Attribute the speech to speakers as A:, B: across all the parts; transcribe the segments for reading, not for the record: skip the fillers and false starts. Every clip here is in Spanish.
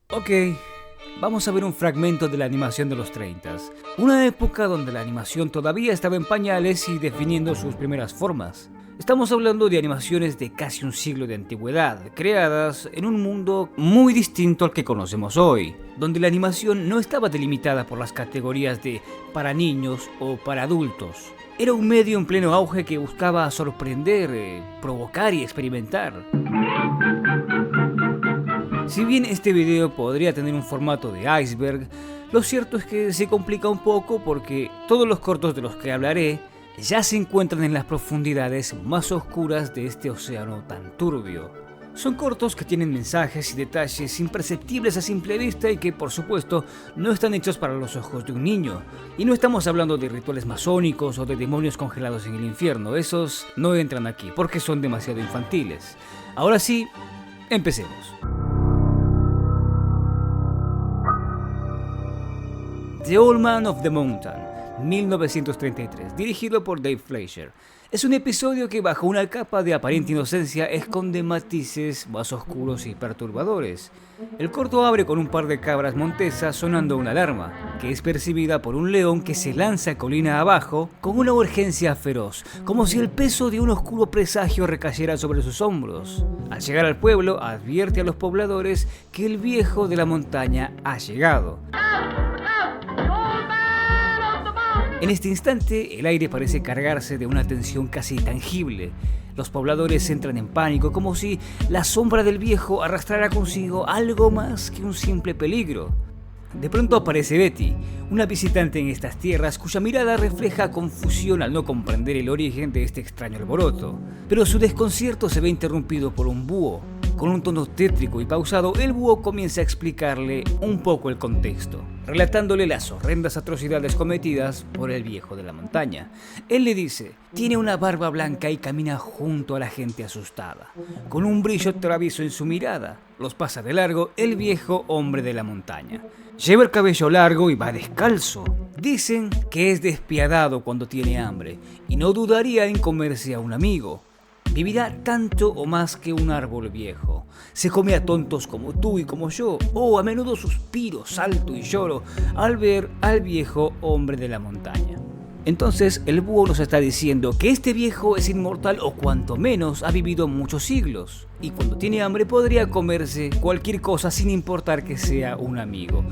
A: Ok, vamos a ver un fragmento de la animación de los 30, una época donde la animación todavía estaba en pañales y definiendo sus primeras formas. Estamos hablando de animaciones de casi un siglo de antigüedad, creadas en un mundo muy distinto al que conocemos hoy, donde la animación no estaba delimitada por las categorías de para niños o para adultos. Era un medio en pleno auge que buscaba sorprender, provocar y experimentar. Si bien este video podría tener un formato de iceberg, lo cierto es que se complica un poco porque todos los cortos de los que hablaré ya se encuentran en las profundidades más oscuras de este océano tan turbio. Son cortos que tienen mensajes y detalles imperceptibles a simple vista y que, por supuesto, no están hechos para los ojos de un niño. Y no estamos hablando de rituales masónicos o de demonios congelados en el infierno, esos no entran aquí porque son demasiado infantiles. Ahora sí, empecemos. The Old Man of the Mountain, 1933, dirigido por Dave Fleischer. Es un episodio que bajo una capa de aparente inocencia esconde matices más oscuros y perturbadores. El corto abre con un par de cabras montesas sonando una alarma, que es percibida por un león que se lanza colina abajo con una urgencia feroz, como si el peso de un oscuro presagio recayera sobre sus hombros. Al llegar al pueblo, advierte a los pobladores que el viejo de la montaña ha llegado. En este instante, el aire parece cargarse de una tensión casi tangible. Los pobladores entran en pánico, como si la sombra del viejo arrastrara consigo algo más que un simple peligro. De pronto aparece Betty, una visitante en estas tierras cuya mirada refleja confusión al no comprender el origen de este extraño alboroto. Pero su desconcierto se ve interrumpido por un búho. Con un tono tétrico y pausado, el búho comienza a explicarle un poco el contexto, relatándole las horrendas atrocidades cometidas por el viejo de la montaña. Él le dice, tiene una barba blanca y camina junto a la gente asustada, con un brillo travieso en su mirada. Los pasa de largo el viejo hombre de la montaña. Lleva el cabello largo y va descalzo. Dicen que es despiadado cuando tiene hambre y no dudaría en comerse a un amigo. Vivirá tanto o más que un árbol viejo. Se come a tontos como tú y como yo. A menudo suspiro, salto y lloro al ver al viejo hombre de la montaña. Entonces el búho nos está diciendo que este viejo es inmortal o cuanto menos ha vivido muchos siglos. Y cuando tiene hambre podría comerse cualquier cosa sin importar que sea un amigo.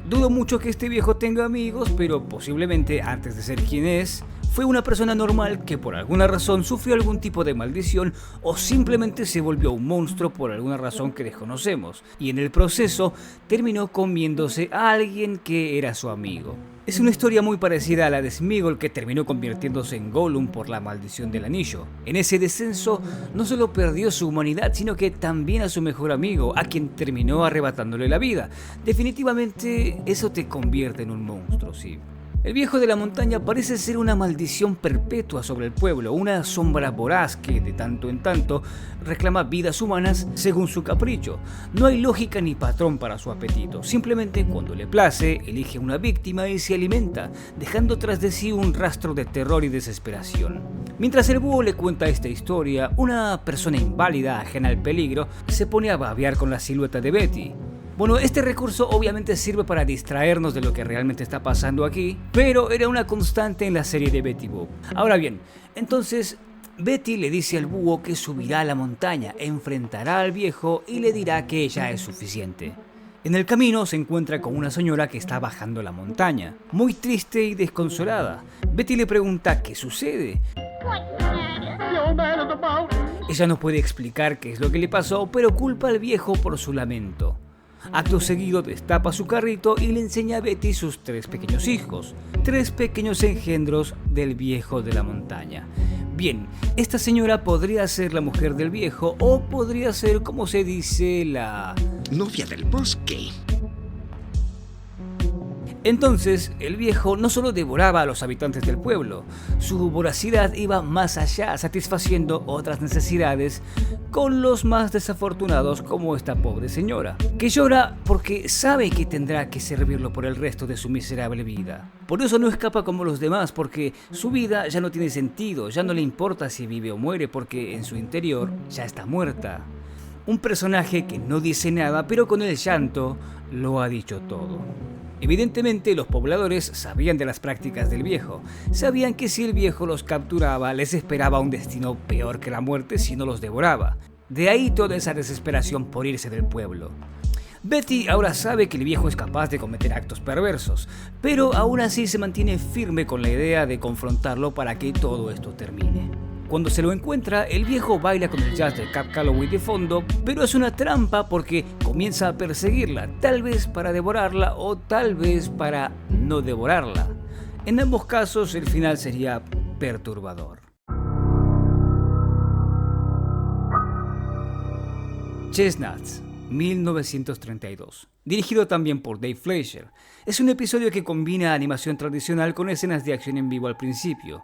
A: Dudo mucho que este viejo tenga amigos, pero posiblemente antes de ser quien es, fue una persona normal que por alguna razón sufrió algún tipo de maldición o simplemente se volvió un monstruo por alguna razón que desconocemos y en el proceso terminó comiéndose a alguien que era su amigo. Es una historia muy parecida a la de Sméagol, que terminó convirtiéndose en Gollum por la maldición del anillo. En ese descenso no solo perdió su humanidad, sino que también a su mejor amigo, a quien terminó arrebatándole la vida. Definitivamente eso te convierte en un monstruo, sí. El viejo de la montaña parece ser una maldición perpetua sobre el pueblo, una sombra voraz que de tanto en tanto reclama vidas humanas según su capricho. No hay lógica ni patrón para su apetito, simplemente cuando le place elige una víctima y se alimenta, dejando tras de sí un rastro de terror y desesperación. Mientras el búho le cuenta esta historia, una persona inválida ajena al peligro se pone a babear con la silueta de Betty. Bueno, este recurso obviamente sirve para distraernos de lo que realmente está pasando aquí, pero era una constante en la serie de Betty Boop. Ahora bien, entonces Betty le dice al búho que subirá a la montaña, enfrentará al viejo y le dirá que ya es suficiente. En el camino se encuentra con una señora que está bajando la montaña, muy triste y desconsolada. Betty le pregunta qué sucede. Ella no puede explicar qué es lo que le pasó, pero culpa al viejo por su lamento. Acto seguido destapa su carrito y le enseña a Betty sus 3 pequeños hijos, 3 pequeños engendros del viejo de la montaña. Bien, esta señora podría ser la mujer del viejo o podría ser, como se dice, la
B: novia del bosque.
A: Entonces, el viejo no solo devoraba a los habitantes del pueblo, su voracidad iba más allá, satisfaciendo otras necesidades con los más desafortunados como esta pobre señora, que llora porque sabe que tendrá que servirlo por el resto de su miserable vida. Por eso no escapa como los demás, porque su vida ya no tiene sentido, ya no le importa si vive o muere, porque en su interior ya está muerta. Un personaje que no dice nada, pero con el llanto lo ha dicho todo. Evidentemente los pobladores sabían de las prácticas del viejo. Sabían que si el viejo los capturaba, les esperaba un destino peor que la muerte si no los devoraba. De ahí toda esa desesperación por irse del pueblo. Betty ahora sabe que el viejo es capaz de cometer actos perversos, pero aún así se mantiene firme con la idea de confrontarlo para que todo esto termine. Cuando se lo encuentra, el viejo baila con el jazz de Cab Calloway de fondo, pero es una trampa porque comienza a perseguirla, tal vez para devorarla o tal vez para no devorarla. En ambos casos, el final sería perturbador. Chestnuts, 1932. Dirigido también por Dave Fleischer. Es un episodio que combina animación tradicional con escenas de acción en vivo al principio.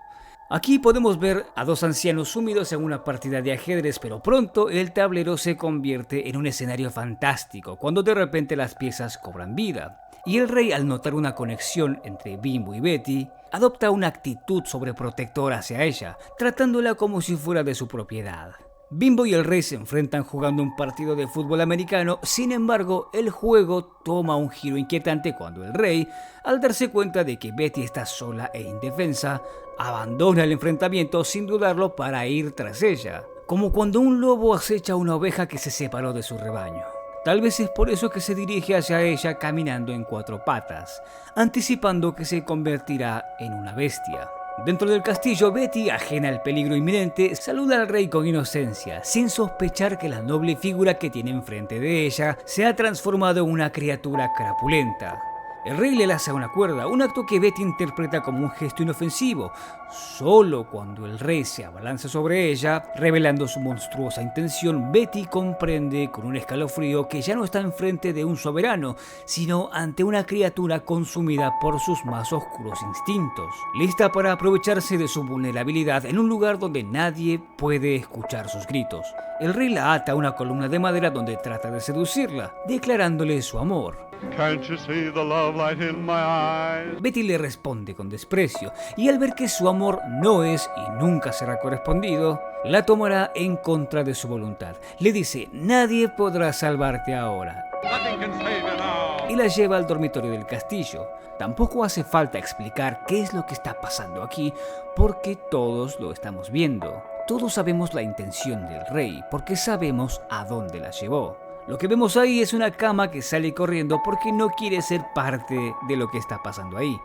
A: Aquí podemos ver a dos ancianos sumidos en una partida de ajedrez, pero pronto el tablero se convierte en un escenario fantástico, cuando de repente las piezas cobran vida. Y el rey, al notar una conexión entre Bimbo y Betty, adopta una actitud sobreprotectora hacia ella, tratándola como si fuera de su propiedad. Bimbo y el rey se enfrentan jugando un partido de fútbol americano, sin embargo, el juego toma un giro inquietante cuando el rey, al darse cuenta de que Betty está sola e indefensa, abandona el enfrentamiento sin dudarlo para ir tras ella, como cuando un lobo acecha a una oveja que se separó de su rebaño. Tal vez es por eso que se dirige hacia ella caminando en 4 patas, anticipando que se convertirá en una bestia. Dentro del castillo, Betty, ajena al peligro inminente, saluda al rey con inocencia, sin sospechar que la noble figura que tiene enfrente de ella se ha transformado en una criatura crapulenta. El rey le laza una cuerda, un acto que Betty interpreta como un gesto inofensivo. Solo cuando el rey se abalanza sobre ella, revelando su monstruosa intención, Betty comprende con un escalofrío que ya no está enfrente de un soberano, sino ante una criatura consumida por sus más oscuros instintos, lista para aprovecharse de su vulnerabilidad en un lugar donde nadie puede escuchar sus gritos. El rey la ata a una columna de madera donde trata de seducirla, declarándole su amor.
C: Can't you see the love light in my eyes?
A: Betty le responde con desprecio, y al ver que su amor no es y nunca será correspondido, la tomará en contra de su voluntad. Le dice: nadie podrá salvarte ahora,
C: Nothing can save you now.
A: y la lleva al dormitorio del castillo. Tampoco hace falta explicar qué es lo que está pasando aquí, porque todos lo estamos viendo. Todos sabemos la intención del rey, porque sabemos a dónde la llevó. Lo que vemos ahí es una cama que sale corriendo porque no quiere ser parte de lo que está pasando ahí.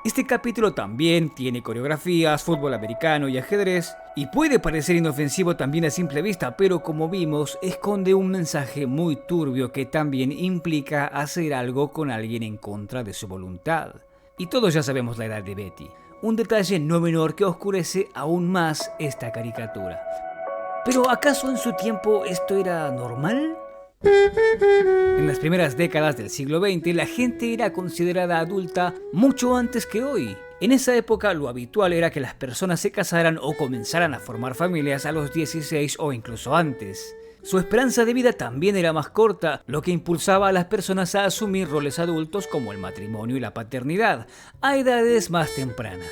A: Este capítulo también tiene coreografías, fútbol americano y ajedrez, y puede parecer inofensivo también a simple vista, pero como vimos, esconde un mensaje muy turbio que también implica hacer algo con alguien en contra de su voluntad. Y todos ya sabemos la edad de Betty, un detalle no menor que oscurece aún más esta caricatura. ¿Pero acaso en su tiempo esto era normal? En las primeras décadas del siglo XX, la gente era considerada adulta mucho antes que hoy. En esa época, lo habitual era que las personas se casaran o comenzaran a formar familias a los 16 o incluso antes. Su esperanza de vida también era más corta, lo que impulsaba a las personas a asumir roles adultos como el matrimonio y la paternidad, a edades más tempranas.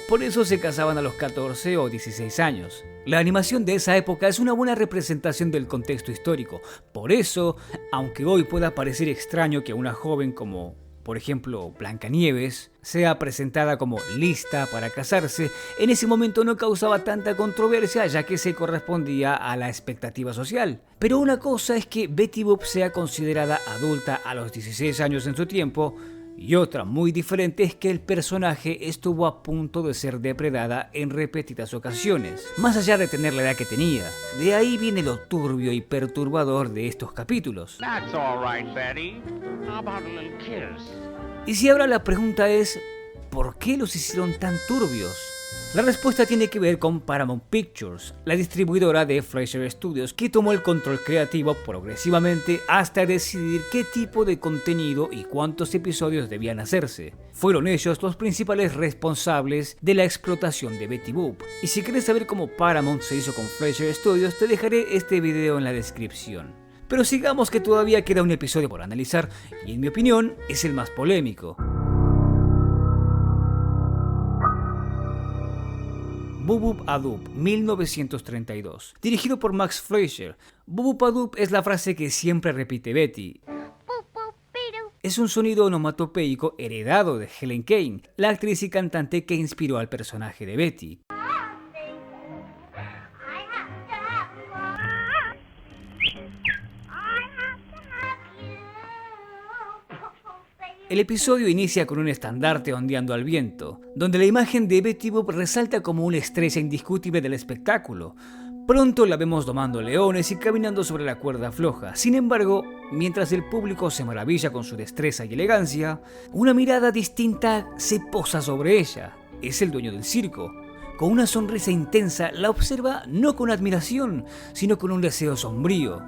A: Por eso se casaban a los 14 o 16 años. La animación de esa época es una buena representación del contexto histórico. Por eso, aunque hoy pueda parecer extraño que una joven como, por ejemplo, Blancanieves, sea presentada como lista para casarse, en ese momento no causaba tanta controversia ya que se correspondía a la expectativa social. Pero una cosa es que Betty Boop sea considerada adulta a los 16 años en su tiempo, y otra muy diferente es que el personaje estuvo a punto de ser depredada en repetidas ocasiones, más allá de tener la edad que tenía. De ahí viene lo turbio y perturbador de estos capítulos.
B: That's all right, Betty. How about a little kiss?
A: Y si ahora la pregunta es, ¿por qué los hicieron tan turbios? La respuesta tiene que ver con Paramount Pictures, la distribuidora de Fleischer Studios, que tomó el control creativo progresivamente hasta decidir qué tipo de contenido y cuántos episodios debían hacerse. Fueron ellos los principales responsables de la explotación de Betty Boop. Y si quieres saber cómo Paramount se hizo con Fleischer Studios, te dejaré este video en la descripción. Pero sigamos, que todavía queda un episodio por analizar, y en mi opinión es el más polémico. Bubub-a-Dub, 1932. Dirigido por Max Fleischer, Bubub-a-Dub es la frase que siempre repite Betty. Es un sonido onomatopeico heredado de Helen Kane, la actriz y cantante que inspiró al personaje de Betty. El episodio inicia con un estandarte ondeando al viento, donde la imagen de Betty Boop resalta como una estrella indiscutible del espectáculo. Pronto la vemos domando leones y caminando sobre la cuerda floja. Sin embargo, mientras el público se maravilla con su destreza y elegancia, una mirada distinta se posa sobre ella. Es el dueño del circo. Con una sonrisa intensa, la observa no con admiración, sino con un deseo sombrío.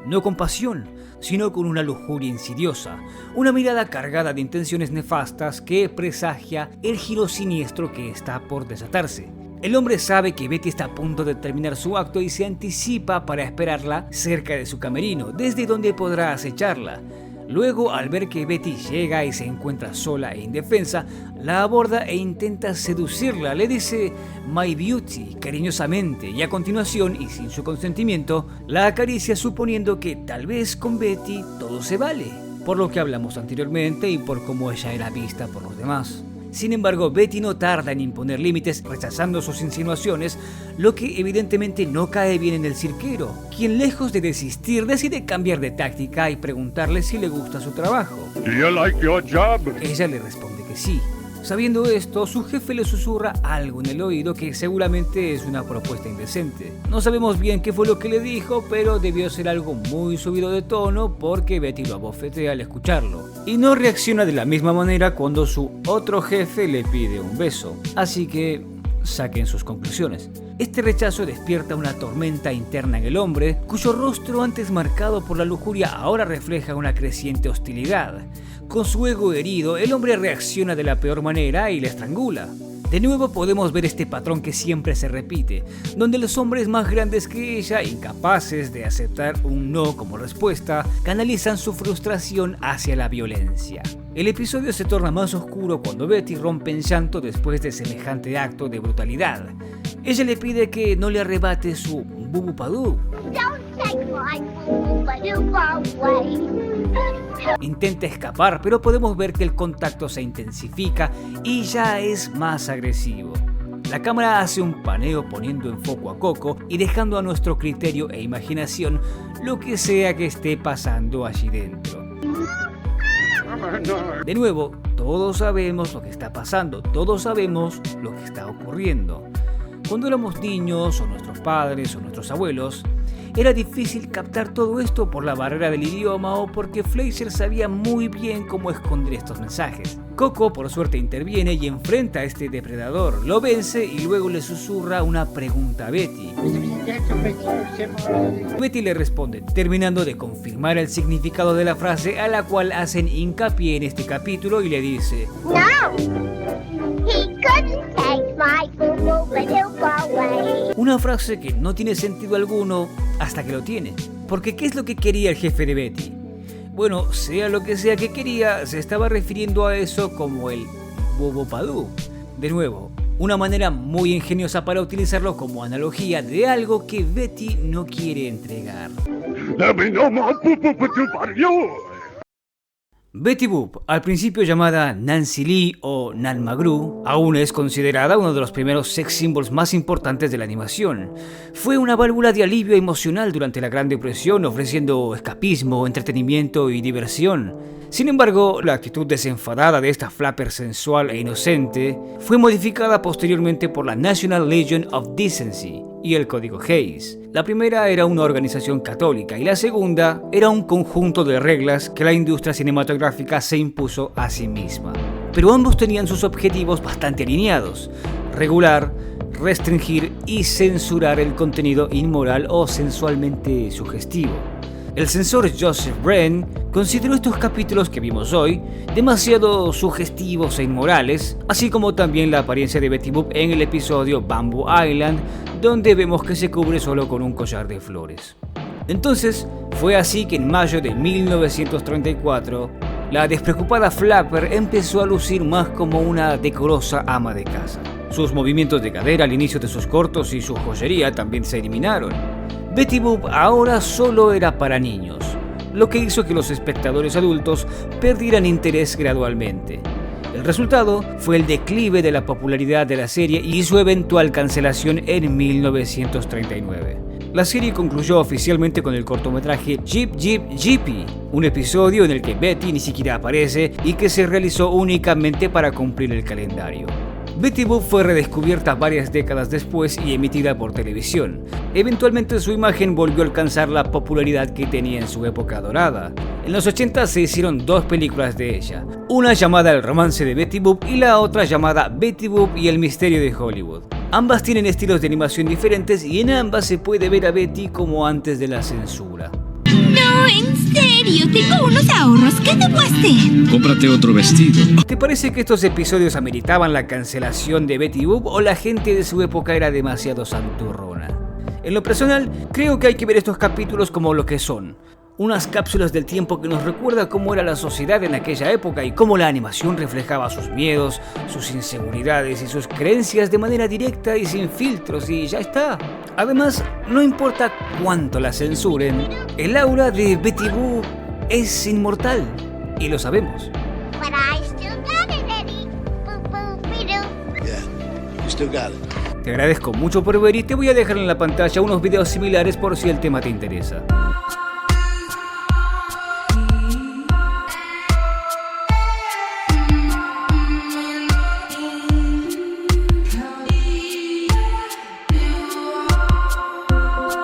A: No con pasión, sino con una lujuria insidiosa. Una mirada cargada de intenciones nefastas que presagia el giro siniestro que está por desatarse. El hombre sabe que Betty está a punto de terminar su acto y se anticipa para esperarla cerca de su camerino, desde donde podrá acecharla. Luego, al ver que Betty llega y se encuentra sola e indefensa, la aborda e intenta seducirla. Le dice "My Beauty" cariñosamente y a continuación, y sin su consentimiento, la acaricia suponiendo que tal vez con Betty todo se vale, por lo que hablamos anteriormente y por cómo ella era vista por los demás. Sin embargo, Betty no tarda en imponer límites, rechazando sus insinuaciones, lo que evidentemente no cae bien en el cirquero, quien lejos de desistir decide cambiar de táctica y preguntarle si le gusta su trabajo.
C: Do you like your job?
A: Ella le responde que sí. Sabiendo esto, su jefe le susurra algo en el oído que seguramente es una propuesta indecente. No sabemos bien qué fue lo que le dijo, pero debió ser algo muy subido de tono porque Betty lo abofetea al escucharlo. Y no reacciona de la misma manera cuando su otro jefe le pide un beso. Así que saquen sus conclusiones. Este rechazo despierta una tormenta interna en el hombre, cuyo rostro antes marcado por la lujuria ahora refleja una creciente hostilidad. Con su ego herido, el hombre reacciona de la peor manera y la estrangula. De nuevo podemos ver este patrón que siempre se repite, donde los hombres más grandes que ella, incapaces de aceptar un no como respuesta, canalizan su frustración hacia la violencia. El episodio se torna más oscuro cuando Betty rompe en llanto después de semejante acto de brutalidad. Ella le pide que no le arrebate su Bubub-a-Dub. Intenta escapar, pero podemos ver que el contacto se intensifica y ya es más agresivo. La cámara hace un paneo poniendo en foco a Coco y dejando a nuestro criterio e imaginación lo que sea que esté pasando allí dentro. De nuevo, todos sabemos lo que está pasando, todos sabemos lo que está ocurriendo. Cuando éramos niños, o nuestros padres, o nuestros abuelos, era difícil captar todo esto por la barrera del idioma o porque Fleischer sabía muy bien cómo esconder estos mensajes. Coco, por suerte, interviene y enfrenta a este depredador, lo vence y luego le susurra una pregunta a Betty. Betty le responde, terminando de confirmar el significado de la frase a la cual hacen hincapié en este capítulo y le dice:
D: No, he couldn't take my Bubub-a-Dub away.
A: Una frase que no tiene sentido alguno hasta que lo tiene. Porque ¿qué es lo que quería el jefe de Betty? Bueno, sea lo que sea que quería, se estaba refiriendo a eso como el Bubub-a-Dub. De nuevo, una manera muy ingeniosa para utilizarlo como analogía de algo que Betty no quiere entregar.
C: There'll be no more Bubub-a-Dub for you.
A: Betty Boop, al principio llamada Nancy Lee o Nan Magru, aún es considerada uno de los primeros sex symbols más importantes de la animación. Fue una válvula de alivio emocional durante la Gran Depresión, ofreciendo escapismo, entretenimiento y diversión. Sin embargo, la actitud desenfadada de esta flapper sensual e inocente fue modificada posteriormente por la National Legion of Decency y el Código Hays. La primera era una organización católica y la segunda era un conjunto de reglas que la industria cinematográfica se impuso a sí misma. Pero ambos tenían sus objetivos bastante alineados: regular, restringir y censurar el contenido inmoral o sensualmente sugestivo. El censor Joseph Wren consideró estos capítulos que vimos hoy demasiado sugestivos e inmorales, así como también la apariencia de Betty Boop en el episodio Bamboo Island, donde vemos que se cubre solo con un collar de flores. Entonces, fue así que en mayo de 1934, la despreocupada Flapper empezó a lucir más como una decorosa ama de casa. Sus movimientos de cadera al inicio de sus cortos y su joyería también se eliminaron. Betty Boop ahora solo era para niños, lo que hizo que los espectadores adultos perdieran interés gradualmente. El resultado fue el declive de la popularidad de la serie y su eventual cancelación en 1939. La serie concluyó oficialmente con el cortometraje Jeep Jeep Jeepy, un episodio en el que Betty ni siquiera aparece y que se realizó únicamente para cumplir el calendario. Betty Boop fue redescubierta varias décadas después y emitida por televisión. Eventualmente su imagen volvió a alcanzar la popularidad que tenía en su época dorada. En los 80 se hicieron 2 películas de ella, una llamada El romance de Betty Boop y la otra llamada Betty Boop y el misterio de Hollywood. Ambas tienen estilos de animación diferentes y en ambas se puede ver a Betty como antes de la censura.
E: No, en serio, tengo unos ahorros. ¿Qué debo hacer?
F: Cómprate otro vestido.
A: ¿Te parece que estos episodios ameritaban la cancelación de Betty Boop o la gente de su época era demasiado santurrona? En lo personal, creo que hay que ver estos capítulos como lo que son. Unas cápsulas del tiempo que nos recuerda cómo era la sociedad en aquella época y cómo la animación reflejaba sus miedos, sus inseguridades y sus creencias de manera directa y sin filtros y ya está. Además, no importa cuánto la censuren, el aura de Betty Boop es inmortal y lo sabemos.
D: But I still got it, Eddie. Boop, boop-be-doo.
G: Yeah, you still got it.
A: Te agradezco mucho por ver y te voy a dejar en la pantalla unos videos similares por si el tema te interesa.